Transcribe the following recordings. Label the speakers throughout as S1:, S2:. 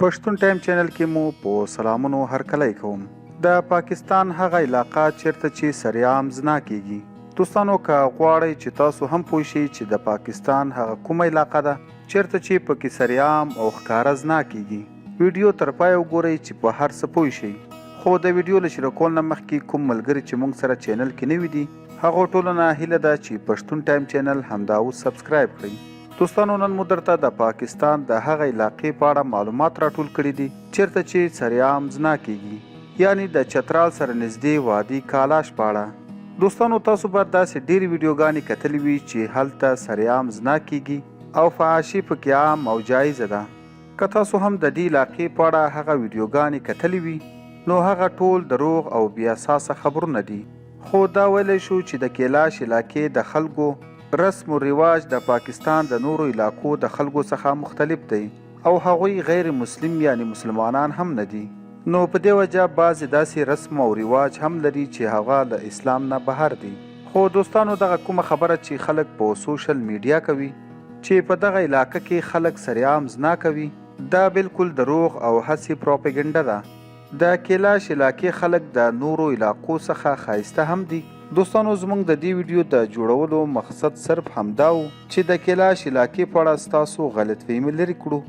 S1: پښتون ټایم چینل کې مو په سلامونو هرکلی کوم. د پاکستان هغه علاقه چیرته چې سریعام زنا کیږي. دوستانو که غواړئ چې تاسو هم پوه شئ چې د پاکستان هغه کومه علاقه ده چیرته چې پکې سریعام او ښکاره زنا کیږي، ویډیو تر پایه وګورئ چې په هر څه پوه شئ. خو د ویډیو له شروع کول نه مخکې کوم ملګري چې موږ سره چینل کې نوي دي هغو ټولو نه هیله ده چې پښتون ټایم چینل همدا اوس سبسکرایب کړئ. دوستانو نن مو درته د پاکستان د هغه علاقې په اړه معلومات راټول کړي دي چیرته چې سریعام زنا کیږي، یعنی د چترال سره نږدې وادي کالاش په اړه. دوستانو تاسو به داسې ډېرې ویډیوګانې کتلې وي چې هلته سریعام زنا کیږي او فحاشي پکې عام او جایزه ده. که تاسو هم د دې علاقې په اړه هغه ویډیوګانې کتلې وي نو هغه ټول دروغ او بې اساسه خبرونه دي. خو دا ویلی شو چې د کیلاش علاقې د خلکو رسم و رواج د پاکستان د نورو علاقو د خلکو څخه مختلف دی او هغوی غیر مسلم یعنی مسلمانان هم نه دي. نو په دې وجه بعضې داسې رسم او رواج هم لري چې هغه له اسلام نه بهر دي. خو دوستانو دغه کومه خبره چې خلک په سوشل میډیا کوي چې په دغه علاقه کې خلک سریعام زنا کوي دا بالکل دروغ او هسې پروپاګنډه ده. د کیلاش علاقې خلک د نورو علاقو څخه ښایسته هم دي. دوستانو زموږ د دې ویډیو د جوړولو مقصد صرف همدا و چې د کیلاش علاقې په اړه ستاسو غلط فهمي لرې کړو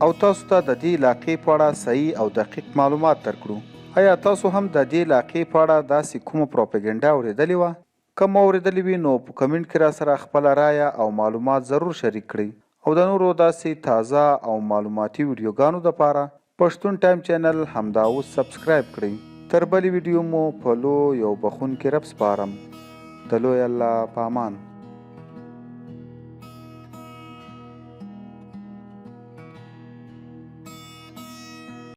S1: او تاسو ته د دې علاقې په اړه صحیح او دقیق معلومات درکړو. آیا تاسو هم د دې علاقې په اړه داسې کومه پروپاګنډه اورېدلې وه؟ که مو اورېدلې وي نو په کمنټ کې راسره خپله رایه او معلومات ضرور شریک کړئ او د نورو داسې تازه او معلوماتي ویډیوګانو دپاره پښتون ټایم چینل همدا اوس سبسکرایب کړئ. تر بلې ویډیو مو په لو یو بخونکي رب سپارم. د لوی الله په امان.